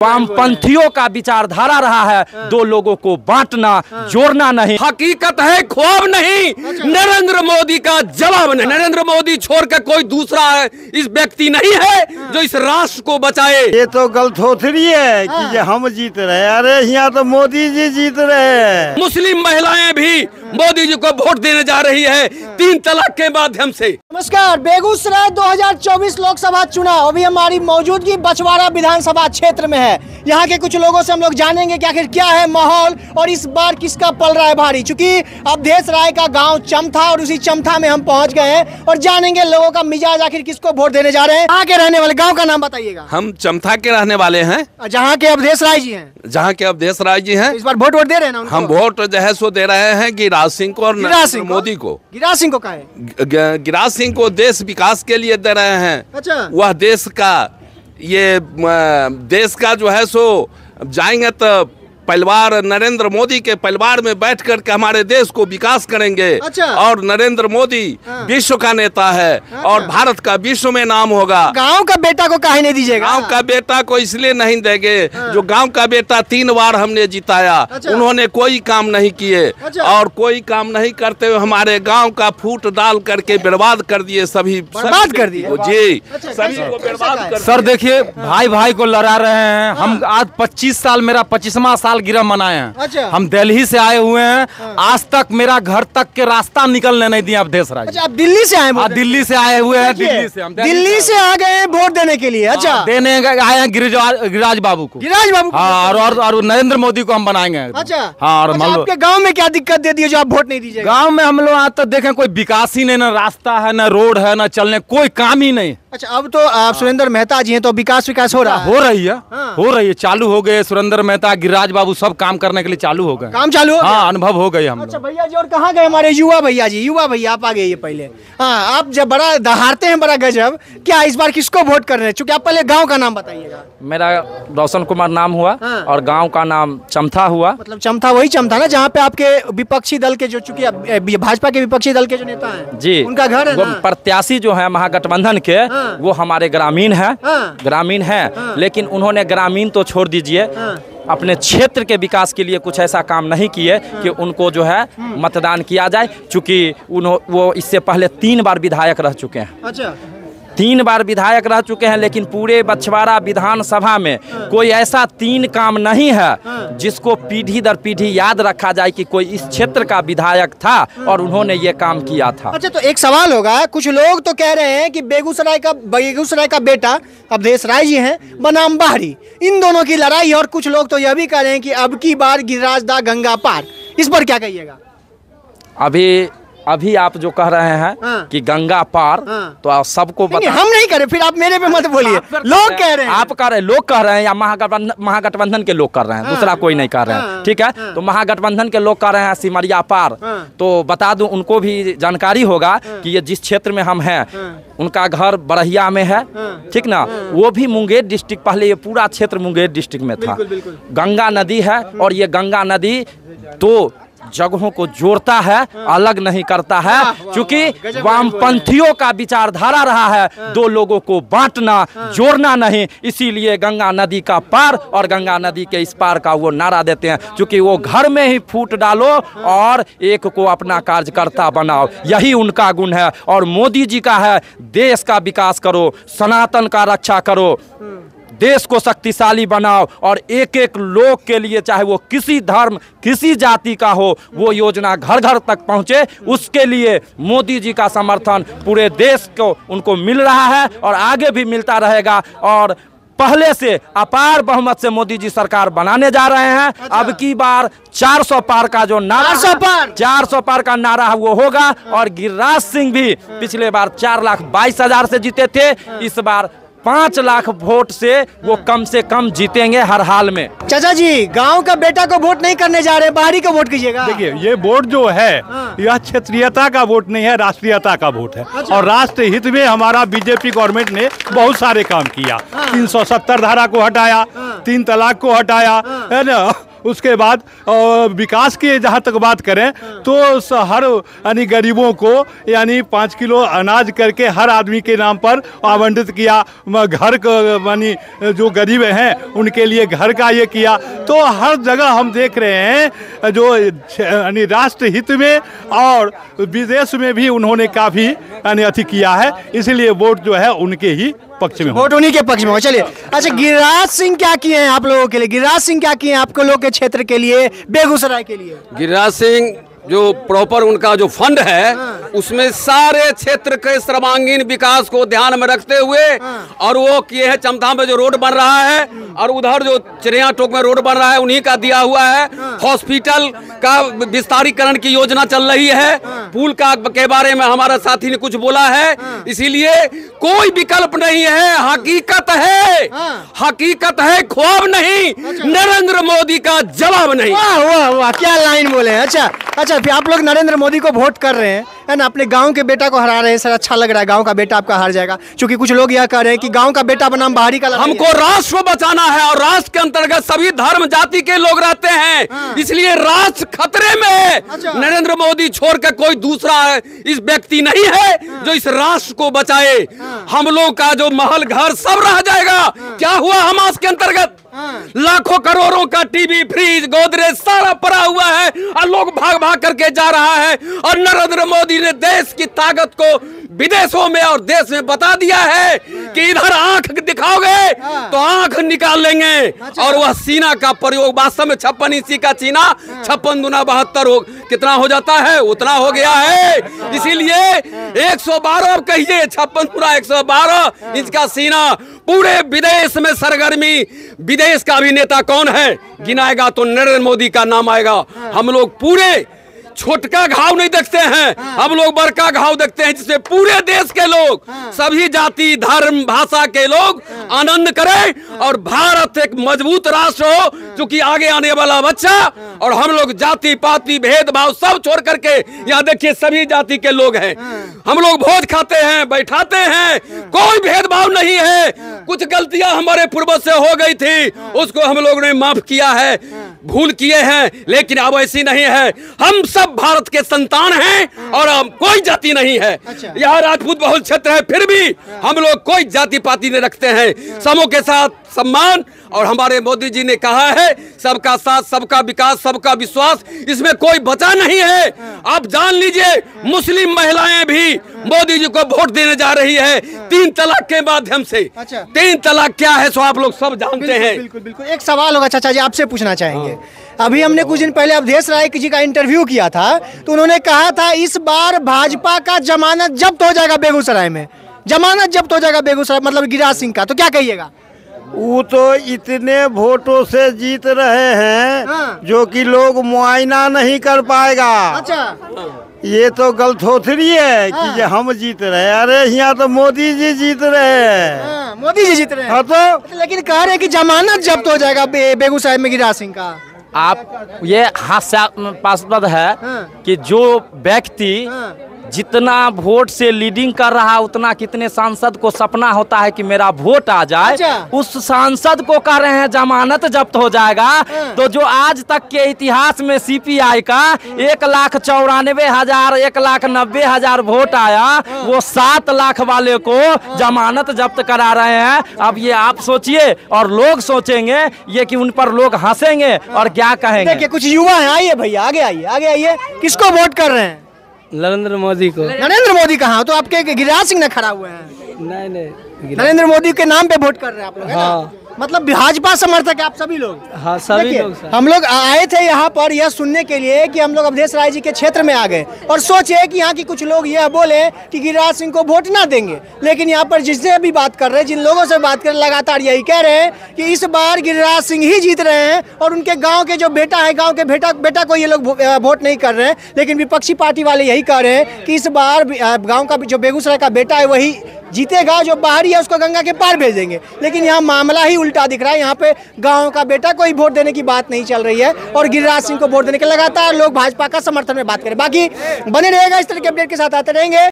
वामपंथियों का विचारधारा रहा है दो लोगों को बांटना, जोड़ना नहीं। हकीकत है, ख्वाब नहीं। नरेंद्र मोदी का जवाब नहीं। नरेंद्र मोदी छोड़कर कोई दूसरा है इस व्यक्ति नहीं है जो इस राष्ट्र को बचाए। ये तो गलतफहमी है कि हम जीत रहे हैं। अरे यहाँ तो मोदी जी जीत रहे हैं। मुस्लिम महिलाएं भी मोदी जी को वोट देने जा रही है 3 तलाक के माध्यम से। नमस्कार, बेगूसराय 2024 लोकसभा चुनाव अभी हमारी मौजूदगी बछवाड़ा विधानसभा क्षेत्र में है। यहाँ के कुछ लोगों से हम लोग जानेंगे कि आखिर क्या है माहौल और इस बार किसका पल रहा है भारी। चूंकि अवधेश राय का गांव चमथा और उसी चमथा में हम पहुंच गए हैं और जानेंगे लोगों का मिजाज आखिर किसको वोट देने जा रहे हैं। यहाँ के रहने वाले, गाँव का नाम बताइएगा। हम चमथा के रहने वाले हैं, जहाँ के अवधेश राय जी हैं। जहाँ के अवधेश राय जी हैं। इस बार वोट दे रहे हैं ना? हम वोट जो है सो दे रहे हैं गिरिराज सिंह को और नरेंद्र मोदी को। गिरिराज सिंह को कहा है? गिरिराज सिंह को देश विकास के लिए दे रहे हैं। अच्छा। वह देश का जो है सो जाएंगे तो परिवार नरेंद्र मोदी के परिवार में बैठ कर के हमारे देश को विकास करेंगे। अच्छा। और नरेंद्र मोदी विश्व का नेता है। अच्छा। और भारत का विश्व में नाम होगा। गांव का बेटा को काहे नहीं दीजिएगा? गांव का बेटा को इसलिए नहीं देंगे जो गांव का बेटा 3 बार हमने जिताया। अच्छा। उन्होंने कोई काम नहीं किए। अच्छा। और कोई काम नहीं करते हुए हमारे गांव का फूट डाल करके बर्बाद कर दिए। सभी बर्बाद कर दिए जी। अच्छा, सभी को बर्बाद कर। सर देखिए, भाई भाई को लड़ा रहे हैं। हम आज 25 साल, मेरा 25वां साल गिरह मनाए हैं। अच्छा। हम दिल्ली से आए हुए हैं। आज तक मेरा घर तक के रास्ता निकलने नहीं दिया अवधेश राय। अच्छा, आप दिल्ली से आए हैं? दिल्ली से आए हुए हैं। दिल्ली से आ गए हैं वोट देने के लिए। अच्छा। देने आए हैं गिरिराज बाबू को। गिरिराज बाबू। हाँ, और नरेंद्र मोदी को हम बनाएंगे। अच्छा। हाँ। और आपके गांव में क्या दिक्कत दे दी है जो आप वोट नहीं दीजिए? गाँव में हम लोग आज तक देखें कोई विकास ही नहीं, ना रास्ता है, ना रोड है, ना चलने कोई काम ही नहीं। अच्छा, अब तो आप सुरेंद्र मेहता जी हैं तो विकास हो रहा है। हो रही है, चालू हो गए। सुरेंद्र मेहता, गिरिराज बाबू सब काम करने के लिए चालू हो गए। काम चालू हो गया? हाँ, अनुभव हो गए हम। अच्छा भैया जी, और कहाँ गए हमारे युवा भैया जी? युवा भैया आप आ गए ये पहले। हाँ, आप जब बड़ा दहाड़ते हैं, बड़ा गजब। क्या इस बार किसको वोट कर रहे हैं? चूंकि आप पहले गाँव का नाम बताइएगा। मेरा रोशन कुमार नाम हुआ। हाँ। और गांव का नाम चमथा हुआ। मतलब चमथा वही चमथा ना जहाँ पे आपके विपक्षी दल के जो, चूंकि भाजपा के विपक्षी दल के जो नेता हैं जी, उनका घर है ना? प्रत्याशी जो है महागठबंधन के, हाँ। वो हमारे ग्रामीण है। हाँ। ग्रामीण है। हाँ। लेकिन उन्होंने ग्रामीण तो छोड़ दीजिए, अपने क्षेत्र के विकास के लिए कुछ ऐसा काम नहीं किए कि उनको जो है मतदान किया जाए। चूंकि वो इससे पहले 3 बार विधायक रह चुके हैं। अच्छा। 3 बार विधायक रह चुके हैं। लेकिन पूरे बछवाड़ा विधानसभा में कोई ऐसा 3 काम नहीं है जिसको पीढ़ी दर पीढ़ी याद रखा जाए कि कोई इस क्षेत्र का विधायक था और उन्होंने ये काम किया था। अच्छा, तो एक सवाल होगा, कुछ लोग तो कह रहे हैं कि बेगूसराय का बेटा अवधेश राय जी हैं बनाम बाहरी, इन दोनों की लड़ाई। और कुछ लोग तो यह भी कह रहे हैं कि अब की बार गिरिराज दा गंगा पार। इस पर क्या कहिएगा? अभी आप जो कह रहे हैं कि गंगा पार, तो आप सबको नहीं, हम नहीं करें, फिर आप मेरे पे मत बोलिए। लोग कह रहे हैं। आप कह रहे हैं, लोग कह रहे हैं, या महागठबंधन के लोग कर रहे हैं। दूसरा कोई नहीं कर रहे हैं। ठीक है। तो महागठबंधन के लोग कह रहे हैं सिमरिया पार। तो बता दूं, उनको भी जानकारी होगा कि ये जिस क्षेत्र में हम हैं उनका घर बरहिया में है। ठीक ना। वो भी मुंगेर डिस्ट्रिक्ट, पहले ये पूरा क्षेत्र मुंगेर डिस्ट्रिक्ट में था। गंगा नदी है और ये गंगा नदी तो जगहों को जोड़ता है, अलग नहीं करता है। क्योंकि वामपंथियों का विचारधारा रहा है दो लोगों को बांटना, जोड़ना नहीं। इसीलिए गंगा नदी का पार और गंगा नदी के इस पार का वो नारा देते हैं। क्योंकि वो घर में ही फूट डालो और एक को अपना कार्यकर्ता बनाओ, यही उनका गुण है। और मोदी जी का है देश का विकास करो, सनातन का रक्षा करो, देश को शक्तिशाली बनाओ। और एक एक लोग के लिए, चाहे वो किसी धर्म किसी जाति का हो, वो योजना घर घर तक पहुंचे। उसके लिए मोदी जी का समर्थन पूरे देश को उनको मिल रहा है और आगे भी मिलता रहेगा। और पहले से अपार बहुमत से मोदी जी सरकार बनाने जा रहे हैं। अच्छा। अब की बार 400 पार का जो नारा, 400 पार का नारा वो होगा। और गिरिराज सिंह भी पिछले बार 4,22,000 से जीते थे। इस बार 5 लाख वोट से वो कम से कम जीतेंगे हर हाल में। चाचा जी, गांव का बेटा को वोट नहीं करने जा रहे, बाहरी को वोट कीजिएगा। देखिए, ये वोट जो है यह क्षेत्रीयता का वोट नहीं है, राष्ट्रीयता का वोट है। अच्छा। और राष्ट्र हित में हमारा बीजेपी गवर्नमेंट ने बहुत सारे काम किया। 370 धारा को हटाया, 3 तलाक को हटाया, है ना। उसके बाद विकास की जहाँ तक बात करें तो हर यानी गरीबों को यानी 5 किलो अनाज करके हर आदमी के नाम पर आवंटित किया। घर यानी जो गरीब हैं उनके लिए घर का ये किया। तो हर जगह हम देख रहे हैं जो यानी राष्ट्र हित में और विदेश में भी उन्होंने काफ़ी यानी अति किया है, इसलिए वोट जो है उनके ही पक्ष में। वोट उन्हीं के पक्ष में हो। चलिए, अच्छा गिरिराज सिंह क्या किए हैं आप लोगों के लिए? गिरिराज सिंह क्या किए हैं आपको लोग के क्षेत्र के लिए, बेगूसराय के लिए? गिरिराज सिंह जो प्रॉपर उनका जो फंड है उसमें सारे क्षेत्र के सर्वांगीण विकास को ध्यान में रखते हुए और वो किए हैं। चमथा में जो रोड बन रहा है और उधर जो चिड़िया टोक में रोड बन रहा है उन्हीं का दिया हुआ है। हॉस्पिटल का विस्तारीकरण की योजना चल रही है। पुल का के बारे में हमारा साथी ने कुछ बोला है, इसीलिए कोई विकल्प नहीं है, हकीकत है, हकीकत है, ख्वाब नहीं। नरेंद्र मोदी का जवाब नहीं। वाह वाह वाह, क्या लाइन बोले हैं। अच्छा, फिर आप लोग नरेंद्र मोदी को वोट कर रहे हैं, है ना, अपने गांव के बेटा को हरा रहे हैं। सर अच्छा लग रहा है, गांव का बेटा आपका हार जाएगा, क्योंकि कुछ लोग यह कह रहे हैं कि गांव का बेटा बनाम बाहरी का। हमको राष्ट्र को बचाना है और राष्ट्र के अंतर्गत सभी धर्म जाति के लोग रहते हैं, इसलिए राष्ट्र खतरे में है। नरेंद्र मोदी छोड़ कर कोई दूसरा इस व्यक्ति नहीं है जो इस राष्ट्र को बचाए। हम लोग का जो महल घर सब रह जाएगा। क्या हुआ हमास के अंतर्गत? लाखों करोड़ों का टीवी, फ्रिज, गोदरेज सारा पड़ा हुआ है और लोग भाग भाग करके जा रहा है। और नरेंद्र मोदी ने देश की ताकत को विदेशों में और देश में बता दिया है कि इधर आंख दिखाओगे तो आंख निकाल लेंगे। और वह सीना का प्रयोग वास्तव में 56 इंची का सीना 56 दूना 72 हो कितना हो जाता है, उतना हो गया है। इसीलिए 112 कहिए, 56 दूना 112 इंच का सीना। पूरे विदेश में सरगर्मी। विदेश का भी नेता कौन है गिनाएगा तो नरेंद्र मोदी का नाम आएगा। हम लोग पूरे छोटका घाव नहीं देखते हैं, हम लोग बड़का घाव देखते हैं जिससे पूरे देश के लोग, सभी जाति धर्म भाषा के लोग आनंद करें और भारत एक मजबूत राष्ट्र हो, क्योंकि आगे आने वाला बच्चा। और हम लोग जाति पाति भेदभाव सब छोड़ करके यहाँ देखिए सभी जाति के लोग हैं। हम लोग भोज खाते हैं, बैठाते हैं, कोई भेदभाव नहीं है। कुछ गलतियां हमारे पूर्वज से हो गई थी, उसको हम लोग ने माफ किया है, भूल किए हैं, लेकिन अब ऐसी नहीं है। हम सब भारत के संतान हैं और हम कोई जाति नहीं है। यहाँ राजपूत बहुल क्षेत्र है, फिर भी हम लोग कोई जाति पाति नहीं रखते हैं, समों के साथ सम्मान। और हमारे मोदी जी ने कहा है सबका साथ, सबका विकास, सबका विश्वास, इसमें कोई बचा नहीं है। आप जान लीजिए मुस्लिम महिलाएं भी मोदी जी को वोट देने जा रही है 3 तलाक के माध्यम से। 3 तलाक क्या है सो आप लोग सब जानते हैं। बिल्कुल बिल्कुल। एक सवाल होगा चाचा जी आपसे पूछना चाहेंगे। अभी हमने कुछ दिन पहले अवधेश राय जी का इंटरव्यू किया था, तो उन्होंने कहा था इस बार भाजपा का जमानत जब्त हो जाएगा बेगूसराय में, जमानत जब्त हो जाएगा बेगूसराय, मतलब गिरिराज सिंह का। तो क्या कहिएगा? वो तो इतने वोटों से जीत रहे हैं जो कि लोग मुआयना नहीं कर पाएगा। अच्छा, ये तो गलतफहमी है कि हम जीत रहे हैं। अरे यहाँ तो मोदी जी जीत रहे हैं। मोदी जी जीत रहे हैं। हाँ तो लेकिन कह रहे हैं कि जमानत जब्त हो जाएगा बेगूसराय में गिरिराज सिंह का। आप ये हास्यास्पद है कि जो व्यक्ति जितना वोट से लीडिंग कर रहा है उतना कितने सांसद को सपना होता है कि मेरा वोट आ जाए। अच्छा। उस सांसद को कह रहे हैं जमानत जब्त हो जाएगा। तो जो आज तक के इतिहास में सीपीआई का 1,94,000 1,90,000 वोट आया, वो 7 लाख वाले को जमानत जब्त करा रहे हैं। अब ये आप सोचिए और लोग सोचेंगे ये कि उन पर लोग हंसेंगे और क्या कहेंगे। देखिए कुछ युवा हैं, आइए भैया आगे आइए, आगे आइए। किसको वोट कर रहे हैं? नरेंद्र मोदी को। नरेंद्र मोदी कहाँ? तो आपके गिरिराज सिंह ने खड़ा हुए हैं। नहीं नरेंद्र मोदी के नाम पे वोट कर रहे हैं आप लोग, है ना? मतलब भाजपा समर्थक है आप सभी लोग? हाँ सभी देखिए, लोग सर। हम लोग आए थे यहाँ पर यह सुनने के लिए कि हम लोग अवधेश राय जी के क्षेत्र में आ गए और सोचे कि यहाँ की कुछ लोग यह बोले कि गिरिराज सिंह को वोट ना देंगे। लेकिन यहाँ पर जिससे भी बात कर रहे हैं, जिन लोगों से बात कर रहे हैं, लगातार यही कह रहे हैं कि इस बार गिरिराज सिंह ही जीत रहे हैं और उनके गाँव के जो बेटा है, गाँव के बेटा को ये लोग वोट नहीं कर रहे हैं। लेकिन विपक्षी पार्टी वाले यही कह रहे हैं कि इस बार गाँव का जो बेगूसराय का बेटा है वही जीतेगा, जो बाहरी है उसको गंगा के पार भेज देंगे। लेकिन यहाँ मामला ही उल्टा दिख रहा है। यहाँ पे गांव का बेटा कोई वोट देने की बात नहीं चल रही है और गिरिराज सिंह को वोट देने के लगातार लोग भाजपा का समर्थन में बात करें। बाकी बने रहेगा, इस तरह के अपडेट के साथ आते रहेंगे।